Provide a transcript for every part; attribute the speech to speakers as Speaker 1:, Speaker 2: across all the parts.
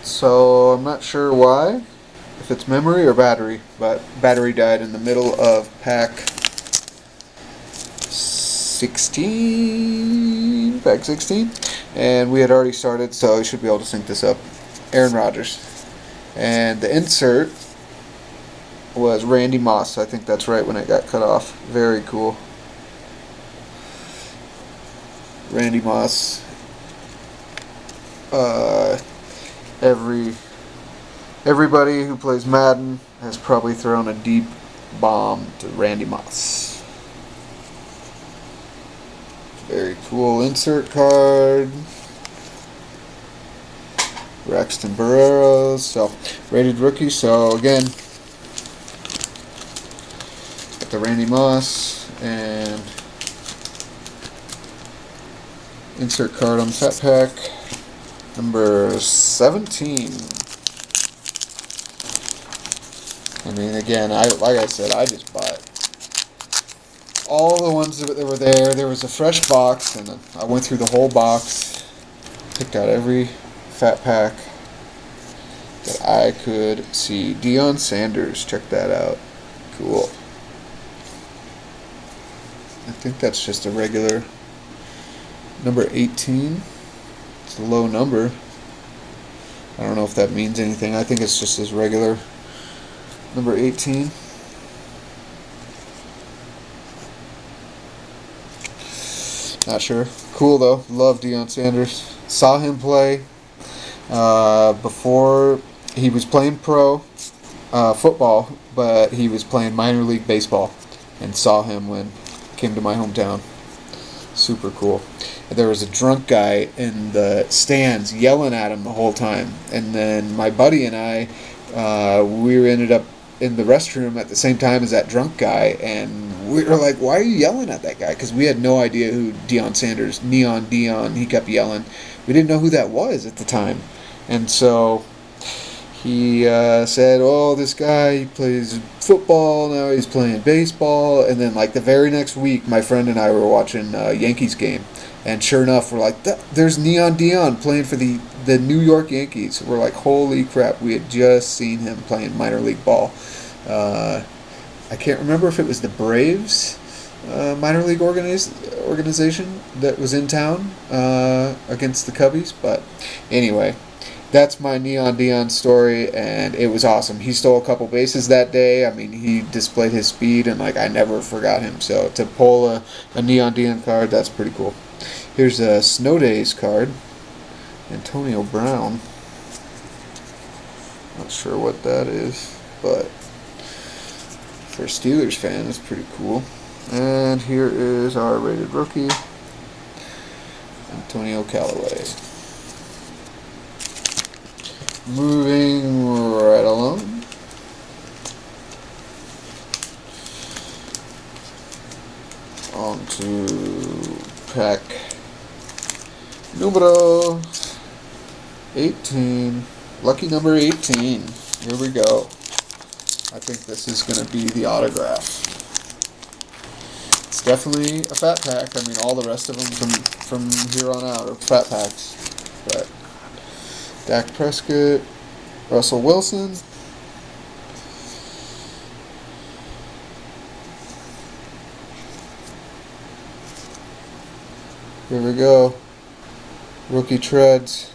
Speaker 1: So I'm not sure why, if it's memory or battery, but battery died in the middle of pack 16, and we had already started, so I should be able to sync this up. Aaron Rodgers, and the insert was Randy Moss. I think that's right when it got cut off. Very cool. Randy Moss. Everybody who plays Madden has probably thrown a deep bomb to Randy Moss. Very cool insert card. Braxton Barreros. So, rated rookie. So, again, got the Randy Moss and insert card on the Fat Pack. Number 17. I mean, again, like I said, I just bought all the ones that were there. There was a fresh box, and I went through the whole box, picked out every Fat Pack that I could see. Deion Sanders, check that out. Cool. I think that's just a regular number 18. It's a low number. I don't know if that means anything. I think it's just his regular number 18. Not sure. Cool though. Love Deion Sanders. Saw him play before he was playing pro football, but he was playing minor league baseball, and saw him when came to my hometown. Super cool. There was a drunk guy in the stands yelling at him the whole time, and then my buddy and I, we ended up in the restroom at the same time as that drunk guy, and we were like, why are you yelling at that guy? Because we had no idea who Deion Sanders, Neon Deion, he kept yelling. We didn't know who that was at the time. And so he said, oh, this guy, he plays football, now he's playing baseball. And then like the very next week, my friend and I were watching a Yankees game. And sure enough, we're like, there's Neon Deion playing for the New York Yankees. We're like, holy crap, we had just seen him playing minor league ball. I can't remember if it was the Braves minor league organization that was in town against the Cubbies. But anyway, that's my Neon Deion story, and it was awesome. He stole a couple bases that day. I mean, he displayed his speed, and like I never forgot him. So to pull a Neon Deion card, that's pretty cool. Here's a Snow Days card. Antonio Brown. Not sure what that is, but for a Steelers fan, it's pretty cool. And here is our rated rookie, Antonio Callaway. Moving right along. On to pack numero 18. Lucky number 18. Here we go. I think this is going to be the autograph. It's definitely a fat pack. I mean, all the rest of them from here on out are fat packs. But Dak Prescott, Russell Wilson. Here we go. Rookie treads.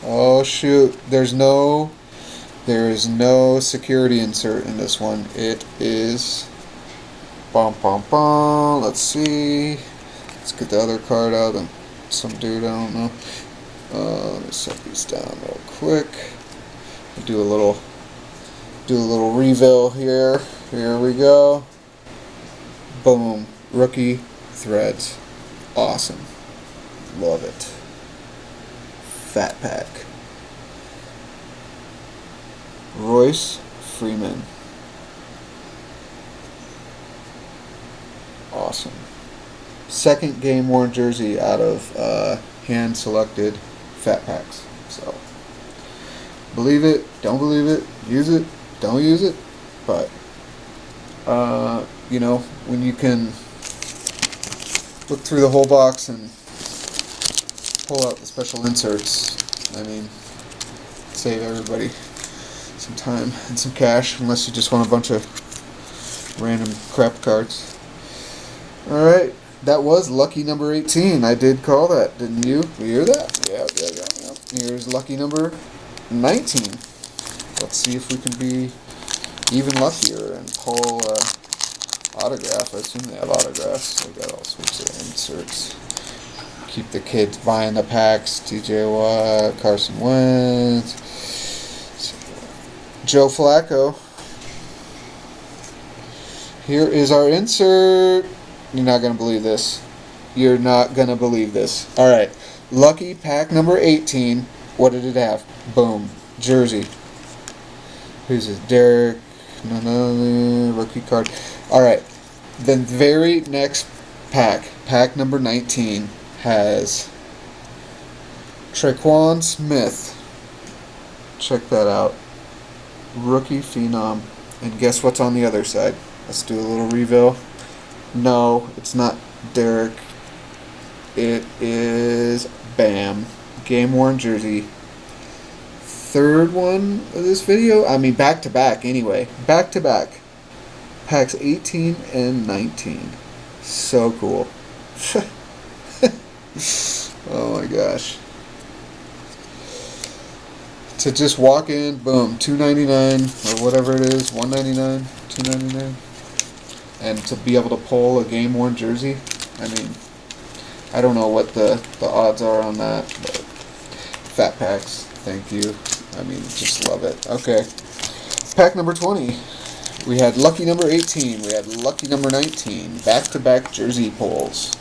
Speaker 1: Oh shoot, there is no security insert in this one. It is let's see. Let's get the other card out and some dude, I don't know. Let me set these down real quick. I'll do a little reveal here. Here we go. Boom. Rookie threads. Awesome. Love it. Fat pack. Royce Freeman. Awesome. Second game worn jersey out of hand selected fat packs. So believe it, don't believe it, use it, don't use it, but you know, when you can look through the whole box and pull out the special inserts, I mean, Save everybody some time and some cash, unless you just want a bunch of random crap cards. Alright, that was lucky number 18. I did call that, didn't you? You hear that? Yeah. Here's lucky number 19. Let's see if we can be even luckier and pull autograph. I assume they have autographs. They got all sorts of inserts. Keep the kids buying the packs. TJ Watt, Carson Wentz, Joe Flacco. Here is our insert. You're not going to believe this. You're not going to believe this. Alright. Lucky pack number 18. What did it have? Boom. Jersey. Who's it? Derek. No, rookie card. Alright. The very next pack number 19, has Tre'Quan Smith. Check that out. Rookie phenom. And guess what's on the other side? Let's do a little reveal. No, it's not Derek. It is Bam. Game worn jersey. Third one of this video. I mean, back to back anyway. Back to back. Packs 18 and 19. So cool. Oh my gosh. To just walk in, boom, $2.99 or whatever it is, $1.99, $2.99. And to be able to pull a game worn jersey. I mean, I don't know what the odds are on that, but fat packs, thank you. I mean, just love it. Okay. Pack number 20. We had lucky number 18. We had lucky number 19. Back-to-back jersey pulls.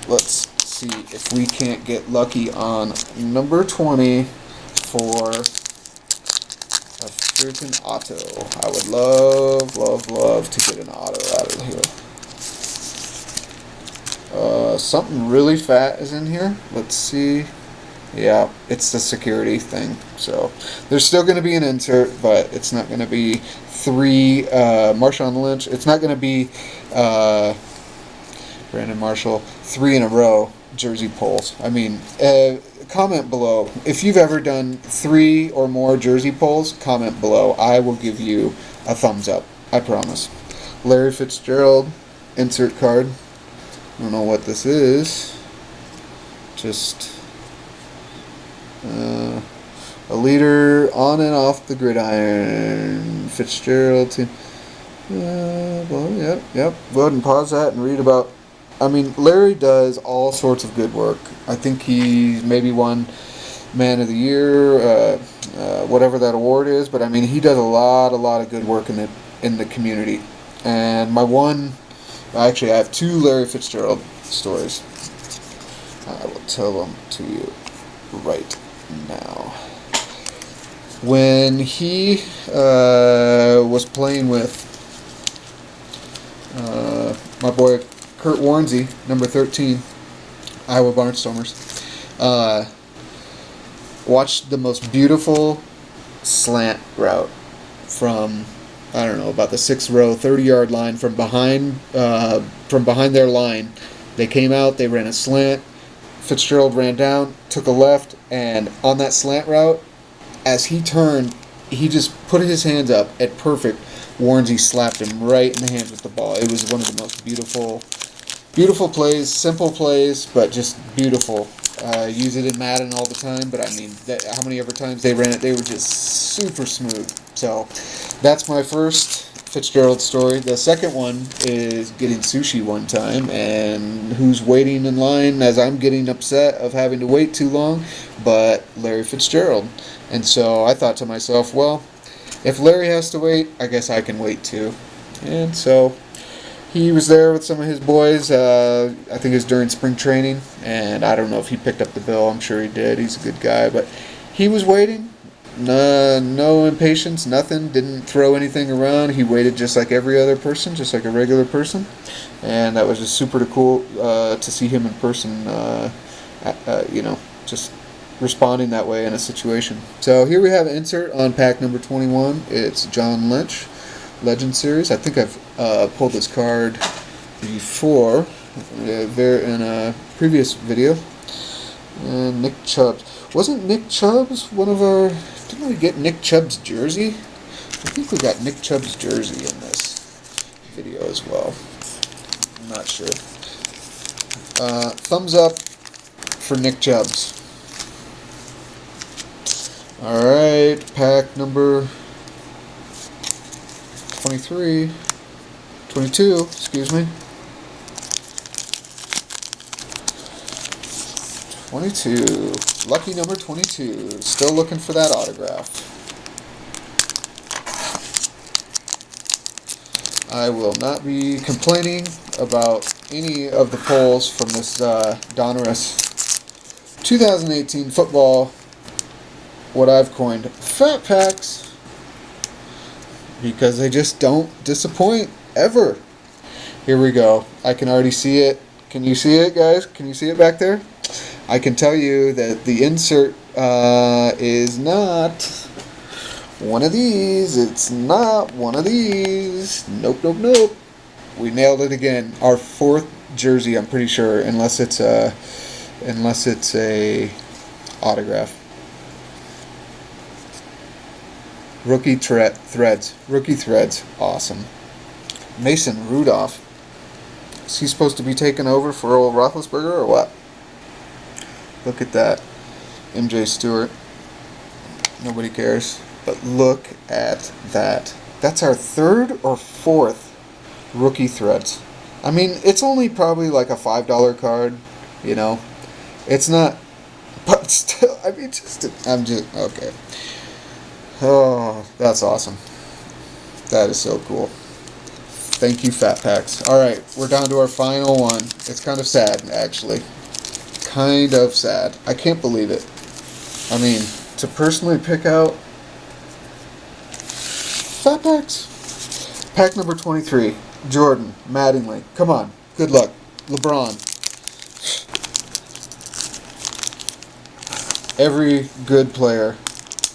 Speaker 1: Let's see if we can't get lucky on number 20 for a freaking auto. I would love to get an auto out of here. Something really fat is in here. Let's see. Yeah, it's the security thing. So there's still going to be an insert, but it's not going to be 3 Marshawn Lynch. It's not going to be Brandon Marshall 3 in a row jersey pulls. I mean, comment below if you've ever done 3 or more jersey pulls. Comment below. I will give you a thumbs up. I promise. Larry Fitzgerald insert card. I don't know what this is. Just a leader on and off the gridiron. Fitzgerald team. Well, yep. Go ahead and pause that and read about. I mean, Larry does all sorts of good work. I think he maybe won Man of the Year, whatever that award is. But I mean, he does a lot of good work in the community. And my one, actually, I have 2 Larry Fitzgerald stories. I will tell them to you right now. When he was playing with my boy Kurt Warnsey, number 13, Iowa Barnstormers, watched the most beautiful slant route from, I don't know, about the 6th row, 30-yard line from behind their line. They came out, they ran a slant. Fitzgerald ran down, took a left, and on that slant route, as he turned, he just put his hands up at perfect. Warnsey slapped him right in the hands with the ball. It was one of the most beautiful plays, simple plays, but just beautiful. Use it in Madden all the time, but I mean, how many ever times they ran it, they were just super smooth. So that's my first Fitzgerald story. The second one is getting sushi one time, and who's waiting in line as I'm getting upset of having to wait too long, but Larry Fitzgerald. And so I thought to myself, well, if Larry has to wait, I guess I can wait too. And so he was there with some of his boys. I think it was during spring training, and I don't know if he picked up the bill. I'm sure he did. He's a good guy, but he was waiting. No impatience, nothing. Didn't throw anything around. He waited just like every other person, just like a regular person, and that was just super cool to see him in person. Just responding that way in a situation. So here we have an insert on pack number 21. It's John Lynch, Legend Series. I think I've pulled this card before, there in a previous video. And Nick Chubb's. Wasn't Nick Chubb's one of our... Didn't we get Nick Chubb's jersey? I think we got Nick Chubb's jersey in this video as well. I'm not sure. Thumbs up for Nick Chubb's. Alright, pack number 22, excuse me. 22. Lucky number 22. Still looking for that autograph. I will not be complaining about any of the pulls from this Donruss 2018 football, what I've coined Fat Packs, because they just don't disappoint ever. Here we go. I can already see it. Can you see it, guys? Can you see it back there? I can tell you that the insert is not one of these. It's not one of these. Nope, nope, nope. We nailed it again. Our fourth jersey, I'm pretty sure, unless it's a autograph. Rookie threads. Rookie threads. Awesome. Mason Rudolph. Is he supposed to be taking over for old Roethlisberger or what? Look at that. MJ Stewart. Nobody cares. But look at that. That's our third or fourth rookie threads. I mean, it's only probably like a $5 card, you know. It's not, but still, I mean, I'm just, okay. Oh, that's awesome. That is so cool. Thank you, Fat Packs. Alright, we're down to our final one. It's kind of sad, actually. Kind of sad. I can't believe it. I mean, to personally pick out Fat Packs. Pack number 23. Jordan, Mattingly. Come on. Good luck. LeBron. Every good player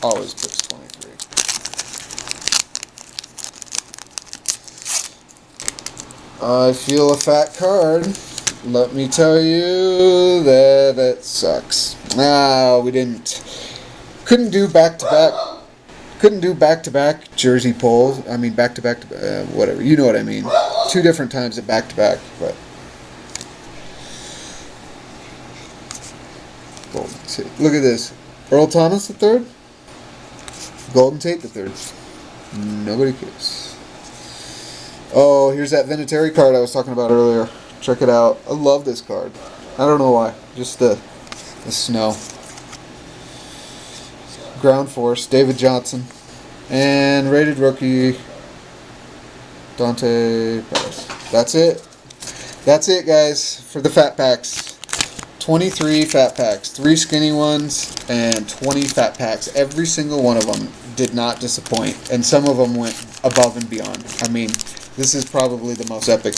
Speaker 1: always picks 23. I feel a fat card. Let me tell you that it sucks. No, we didn't. Couldn't do back-to-back. Couldn't do back-to-back jersey pulls. I mean, back-to-back, whatever. You know what I mean. 2 different times at back-to-back, but. Golden Tate. Look at this. Earl Thomas III. Golden Tate III. Nobody cares. Oh, here's that Vinatieri card I was talking about earlier. Check it out. I love this card. I don't know why. Just the snow. Ground Force, David Johnson. And rated rookie, Dante Pettis. That's it. That's it, guys, for the Fat Packs. 23 Fat Packs. 3 skinny ones and 20 Fat Packs. Every single one of them did not disappoint. And some of them went above and beyond. I mean, this is probably the most epic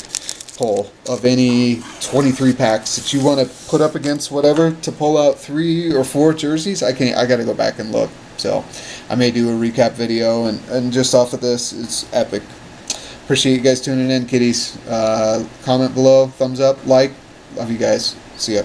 Speaker 1: pull of any 23 packs that you want to put up against whatever to pull out 3 or 4 jerseys. I got to go back and look. So I may do a recap video, and just off of this, it's epic. Appreciate you guys tuning in, kiddies. Comment below, thumbs up, like. Love you guys. See ya.